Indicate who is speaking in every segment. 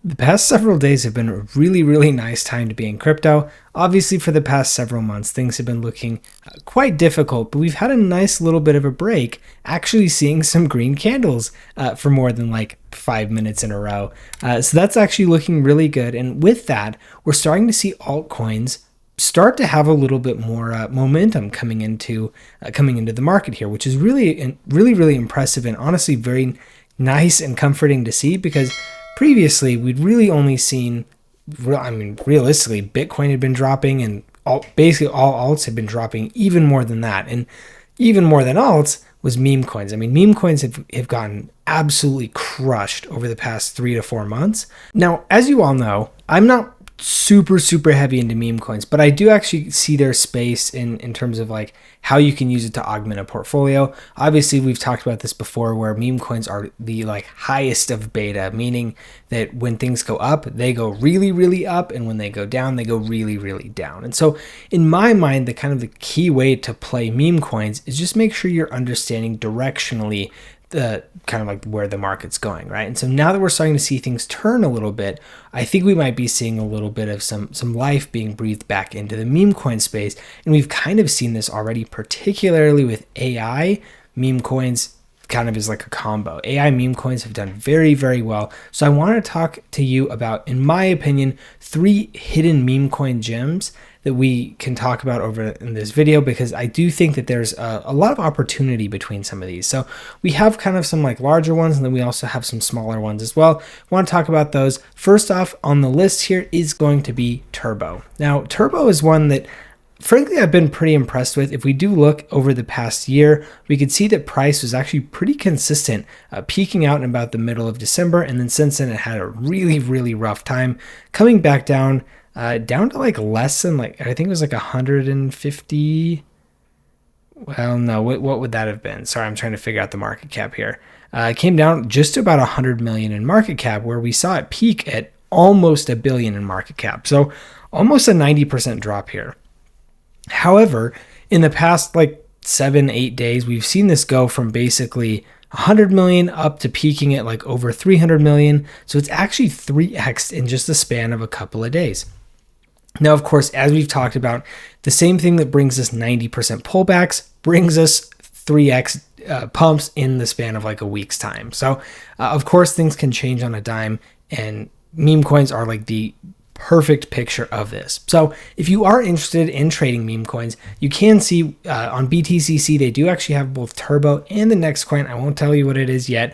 Speaker 1: The past several days have been a really nice time to be in crypto. Obviously, for the past several months, things have been looking quite difficult, but we've had a nice little bit of a break, actually seeing some green candles for more than like 5 minutes in a row. So that's actually looking really good. And with that, we're starting to see altcoins start to have a little bit more momentum coming into the market here, which is really impressive and honestly very nice and comforting to see, because previously we'd really only seen, realistically, Bitcoin had been dropping and basically all alts had been dropping even more than that. And even more than alts was meme coins. Meme coins have gotten absolutely crushed over the past 3 to 4 months. Now, as you all know, I'm not super heavy into meme coins, but I do actually see their space in terms of like how you can use it to augment a portfolio. Obviously, we've talked about this before, where meme coins are the like highest of beta, meaning that when things go up, they go really up, and when they go down, they go really down. And so in my mind, the key way to play meme coins is just make sure you're understanding directionally the kind of like where the market's going, right? And so now that we're starting to see things turn a little bit, I think we might be seeing a little bit of some life being breathed back into the meme coin space. And we've kind of seen this already, particularly with AI. Meme coins kind of is like a combo. AI meme coins have done very well. So I want to talk to you about, in my opinion, 3 hidden meme coin gems that we can talk about over in this video, because I do think that there's a lot of opportunity between some of these. So we have kind of some like larger ones, and then we also have some smaller ones as well. I want to talk about those. First off on the list here is going to be Turbo. Now, Turbo is one that frankly I've been pretty impressed with. If we do look over the past year, we could see that price was actually pretty consistent, peaking out in about the middle of December, and then since then it had a really rough time, coming back down to like less than, like, I think it was like 150. Well, no, what would that have been? Sorry, I'm trying to figure out the market cap here. It came down just to about 100 million in market cap, where we saw it peak at almost $1 billion in market cap. So almost a 90% drop here. However, in the past like 7-8 days, we've seen this go from basically 100 million up to peaking at like over 300 million. So it's actually 3x in just the span of a couple of days. Now, of course, as we've talked about, the same thing that brings us 90% pullbacks brings us 3x pumps in the span of like a week's time. So, of course, things can change on a dime, and meme coins are like the perfect picture of this. So if you are interested in trading meme coins, you can see on BTCC, they do actually have both Turbo and the next coin. I won't tell you what it is yet.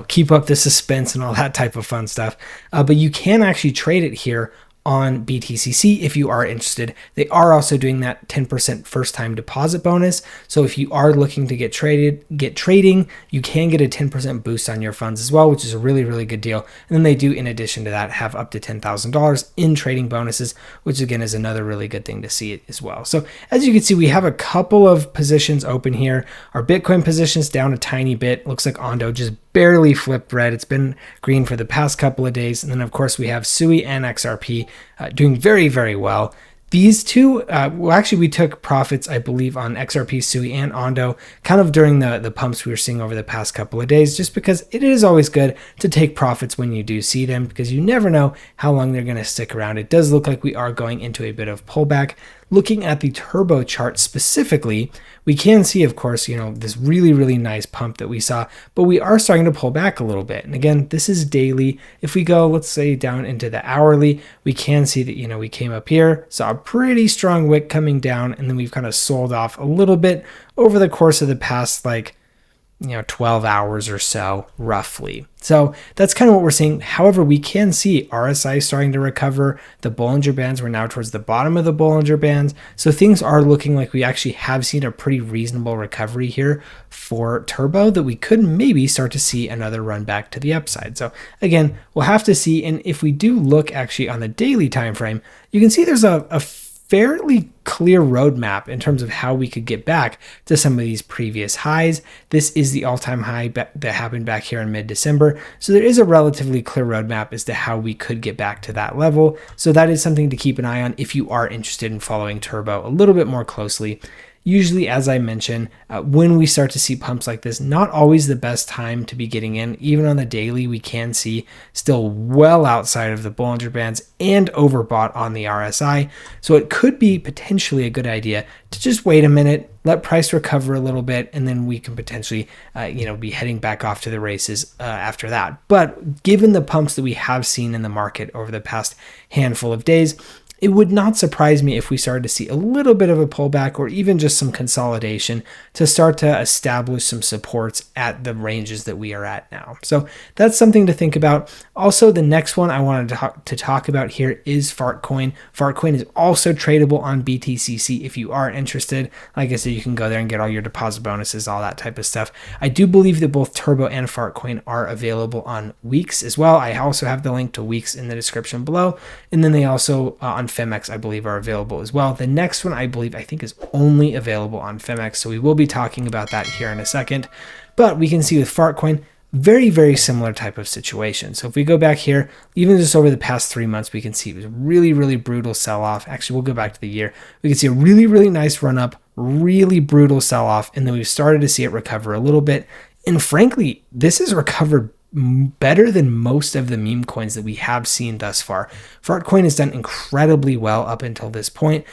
Speaker 1: Keep up the suspense and all that type of fun stuff. But you can actually trade it here on BTCC if you are interested. They are also doing that 10% first time deposit bonus. So if you are looking to get trading, you can get a 10% boost on your funds as well, which is a really good deal. And then they do, in addition to that, have up to $10,000 in trading bonuses, which again is another really good thing to see as well. So as you can see, we have a couple of positions open here. Our Bitcoin position's down a tiny bit. Looks like Ondo just barely flipped red. It's been green for the past couple of days. And then of course we have SUI and XRP doing very well. These two, actually we took profits, I believe, on XRP, SUI, and Ondo kind of during the pumps we were seeing over the past couple of days, just because it is always good to take profits when you do see them, because you never know how long they're going to stick around. It does look like we are going into a bit of pullback. Looking at the Turbo chart specifically, we can see, of course, this really nice pump that we saw, but we are starting to pull back a little bit. And again, this is daily. If we go, let's say, down into the hourly, we can see that, we came up here, saw a pretty strong wick coming down, and then we've kind of sold off a little bit over the course of the past, 12 hours or so, roughly. So that's kind of what we're seeing. However, we can see RSI starting to recover. The Bollinger Bands, we're now towards the bottom of the Bollinger Bands. So things are looking like we actually have seen a pretty reasonable recovery here for Turbo, that we could maybe start to see another run back to the upside. So again, we'll have to see. And if we do look actually on the daily time frame, you can see there's a fairly clear roadmap in terms of how we could get back to some of these previous highs. This is the all-time high that happened back here in mid-December. So there is a relatively clear roadmap as to how we could get back to that level. So that is something to keep an eye on if you are interested in following Turbo a little bit more closely. usually, as I mentioned, when we start to see pumps like this, not always the best time to be getting in. Even on the daily, we can see still well outside of the Bollinger Bands and overbought on the RSI. So it could be potentially a good idea to just wait a minute, let price recover a little bit, and then we can potentially, be heading back off to the races after that. But given the pumps that we have seen in the market over the past handful of days, it would not surprise me if we started to see a little bit of a pullback or even just some consolidation to start to establish some supports at the ranges that we are at now. So that's something to think about. Also, the next one I wanted to talk about here is Fartcoin. Fartcoin is also tradable on BTCC if you are interested. Like I said, you can go there and get all your deposit bonuses, all that type of stuff. I do believe that both Turbo and Fartcoin are available on WEEX as well. I also have the link to WEEX in the description below. And then they also on Phemex, I believe, are available as well. The next one, I think is only available on Phemex, so we will be talking about that here in a second. But we can see with Fartcoin, very, very similar type of situation. So if we go back here, even just over the past 3 months, we can see it was really, really brutal sell-off. Actually, we'll go back to the year. We can see a really, really nice run-up, really brutal sell-off, and then we've started to see it recover a little bit. And frankly, this has recovered better than most of the meme coins that we have seen thus far. Fartcoin has done incredibly well up until this point.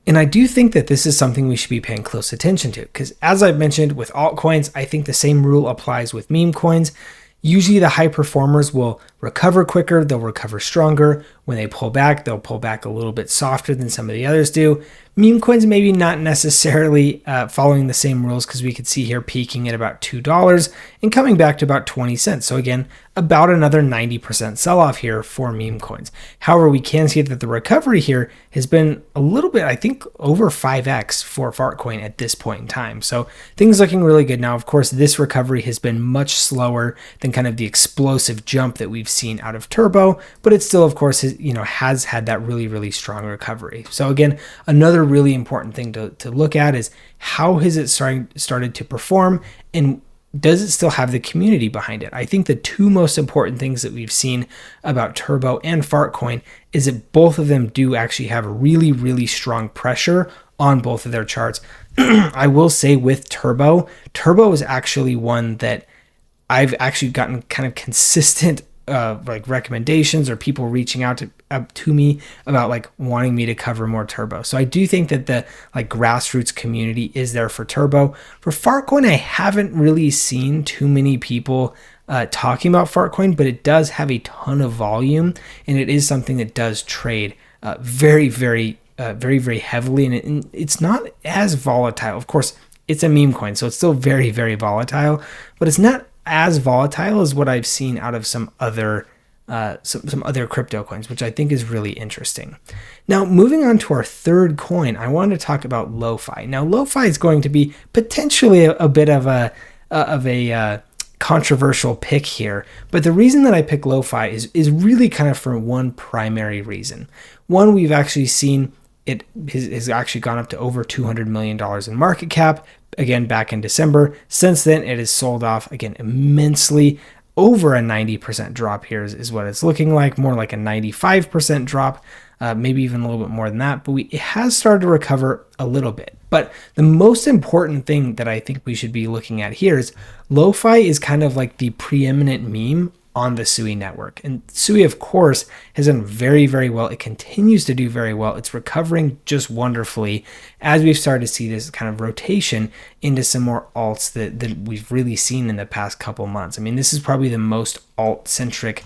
Speaker 1: And I do think that this is something we should be paying close attention to, because as I've mentioned with altcoins, I think the same rule applies with meme coins. Usually the high performers will recover quicker, they'll recover stronger. When they pull back, they'll pull back a little bit softer than some of the others do. Meme coins maybe not necessarily following the same rules, because we could see here peaking at about $2 and coming back to about 20 cents. So again, about another 90% sell-off here for meme coins. However, we can see that the recovery here has been a little bit, I think, over 5x for Fartcoin at this point in time. So things looking really good. Now, of course, this recovery has been much slower than kind of the explosive jump that we've seen out of Turbo, but it still, of course, has had that really, really strong recovery. So again, another really important thing to look at is how has it started to perform, and does it still have the community behind it? I think the two most important things that we've seen about Turbo and Fartcoin is that both of them do actually have really, really strong pressure on both of their charts. I will say with Turbo is actually one that I've actually gotten kind of consistent recommendations or people reaching out to me about wanting me to cover more Turbo. So I do think that the grassroots community is there for Turbo. For Fartcoin, I haven't really seen too many people talking about Fartcoin, but it does have a ton of volume, and it is something that does trade very, very heavily, and it's not as volatile. Of course, it's a meme coin, so it's still very, very volatile, but it's not as volatile as what I've seen out of some other crypto coins, which I think is really interesting. Now, moving on to our third coin, I wanted to talk about Lo-Fi. Now, Lo-Fi is going to be potentially a bit of a controversial pick here, but the reason that I pick Lo-Fi is really kind of for one primary reason. One, we've actually seen it has actually gone up to over $200 million in market cap, again, back in December. Since then, it has sold off, again, immensely. Over a 90% drop here is what it's looking like, more like a 95% drop, maybe even a little bit more than that. But it has started to recover a little bit. But the most important thing that I think we should be looking at here is Lo-Fi is kind of like the preeminent meme on the Sui network. And Sui, of course, has done very, very well. It continues to do very well. It's recovering just wonderfully as we've started to see this kind of rotation into some more alts that we've really seen in the past couple months. I mean, this is probably the most alt-centric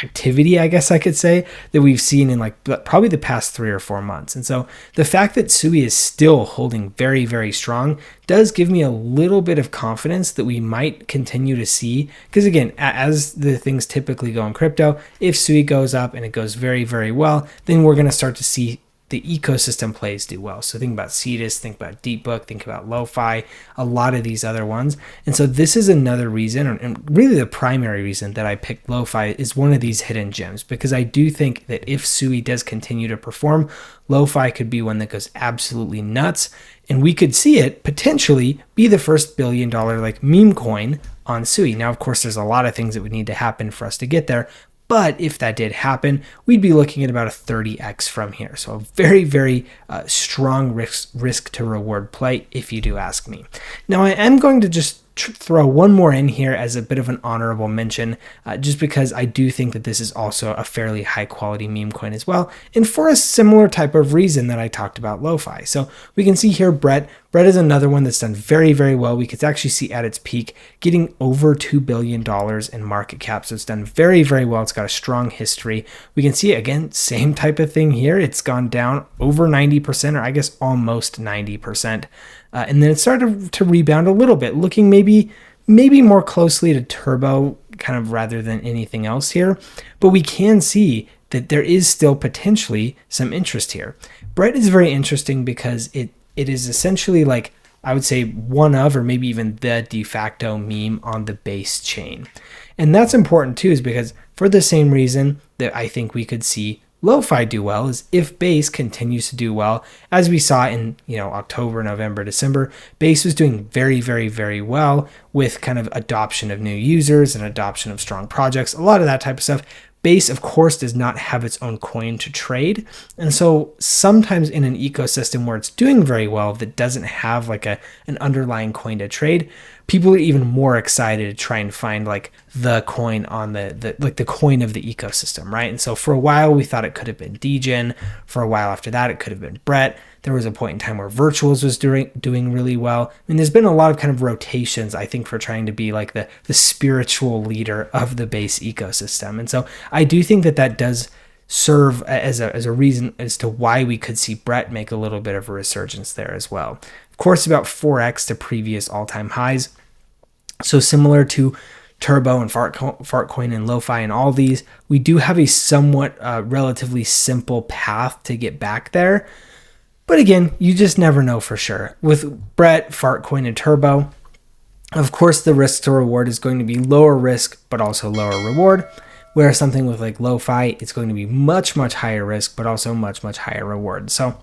Speaker 1: activity, I guess I could say, that we've seen in probably the past 3 or 4 months. And so the fact that Sui is still holding very, very strong does give me a little bit of confidence that we might continue to see, because again, as the things typically go in crypto, if Sui goes up and it goes very, very well, then we're going to start to see the ecosystem plays do well. So think about Cetus, think about DeepBook, think about Lo-Fi, a lot of these other ones. And so this is another reason, and really the primary reason that I picked Lo-Fi is one of these hidden gems, because I do think that if Sui does continue to perform, Lo-Fi could be one that goes absolutely nuts, and we could see it potentially be the first $1 billion meme coin on Sui. Now, of course, there's a lot of things that would need to happen for us to get there, But if that did happen, we'd be looking at about a 30x from here. So a very, very strong risk to reward play, if you do ask me. Now, I am going to just throw one more in here as a bit of an honorable mention, just because I do think that this is also a fairly high quality meme coin as well, and for a similar type of reason that I talked about lo-fi. So we can see here Brett is another one that's done very, very well. We could actually see at its peak getting over $2 billion in market cap. So it's done very, very well. It's got a strong history. We can see, again, same type of thing here. It's gone down over 90%, or I guess almost 90%. And then it started to rebound a little bit, looking maybe more closely to Turbo kind of rather than anything else here. But we can see that there is still potentially some interest here. Brett is very interesting because it is essentially like, I would say, one of, or maybe even the de facto meme on the base chain. And that's important too, is because for the same reason that I think we could see lo-fi do well, is if base continues to do well, as we saw in October, November, December. Base was doing very, very, very well with kind of adoption of new users and adoption of strong projects, a lot of that type of stuff. Base, of course, does not have its own coin to trade. And so sometimes in an ecosystem where it's doing very well that doesn't have like an underlying coin to trade, people are even more excited to try and find like the coin on the coin of the ecosystem, right? And so for a while we thought it could have been Degen. For a while after that, it could have been Brett. There was a point in time where Virtuals was doing really well. I mean, there's been a lot of kind of rotations, I think, for trying to be like the spiritual leader of the base ecosystem. And so I do think that does serve as a reason as to why we could see Brett make a little bit of a resurgence there as well. Of course, about 4x to previous all-time highs. So similar to Turbo and Fartcoin and lo-fi and all these, we do have a somewhat relatively simple path to get back there. But again, you just never know for sure. With Brett, Fartcoin, and Turbo, of course, the risk to reward is going to be lower risk, but also lower reward. Whereas something with like lo-fi, it's going to be much, much higher risk, but also much, much higher reward. So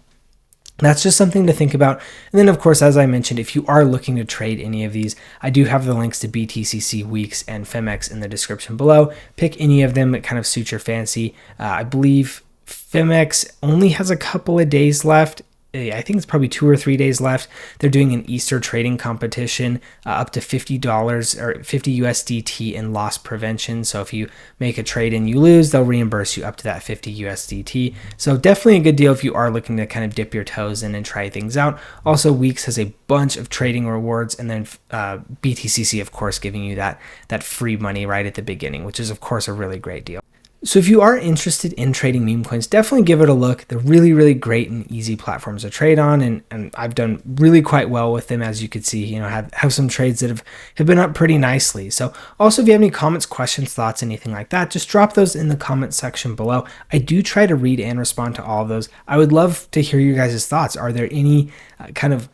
Speaker 1: that's just something to think about. And then, of course, as I mentioned, if you are looking to trade any of these, I do have the links to BTCC, WEEX, and Phemex in the description below. Pick any of them that kind of suit your fancy. I believe Phemex only has a couple of days left. I think it's probably 2 or 3 days left. They're doing an Easter trading competition, up to $50 or 50 USDT in loss prevention. So if you make a trade and you lose, they'll reimburse you up to that 50 USDT. So definitely a good deal if you are looking to kind of dip your toes in and try things out. Also, WEEX has a bunch of trading rewards, and then BTCC, of course, giving you that free money right at the beginning, which is, of course, a really great deal. So if you are interested in trading meme coins, definitely give it a look. They're really, really great and easy platforms to trade on, and I've done really quite well with them, as you could see. Have some trades that have been up pretty nicely. So also, if you have any comments, questions, thoughts, anything like that, just drop those in the comment section below. I do try to read and respond to all of those. I would love to hear your guys' thoughts. Are there any kind of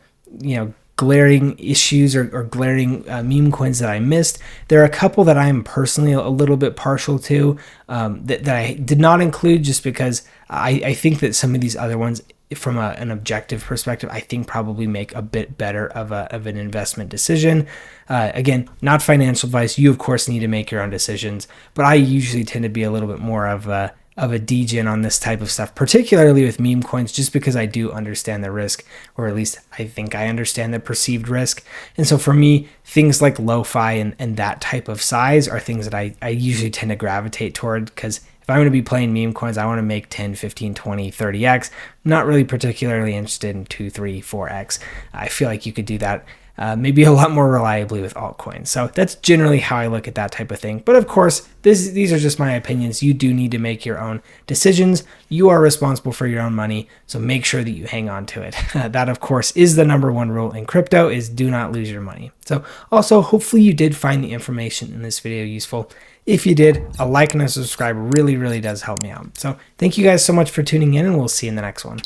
Speaker 1: glaring issues or glaring meme coins that I missed? There are a couple that I am personally a little bit partial to that I did not include, just because I think that some of these other ones, from an objective perspective, I think probably make a bit better of an investment decision. Again, not financial advice. You, of course, need to make your own decisions, but I usually tend to be a little bit more of a degen on this type of stuff, particularly with meme coins, just because I do understand the risk, or at least I think I understand the perceived risk. And so for me, things like lo-fi and that type of size are things that I usually tend to gravitate toward, because if I'm going to be playing meme coins, I want to make 10, 15, 20, 30x. I'm not really particularly interested in 2, 3, 4x. I feel like you could do that maybe a lot more reliably with altcoins. So that's generally how I look at that type of thing. But of course, these are just my opinions. You do need to make your own decisions. You are responsible for your own money, so make sure that you hang on to it. That, of course, is the #1 rule in crypto, is do not lose your money. So also, hopefully you did find the information in this video useful. If you did, a like and a subscribe really, really does help me out. So thank you guys so much for tuning in, and we'll see you in the next one.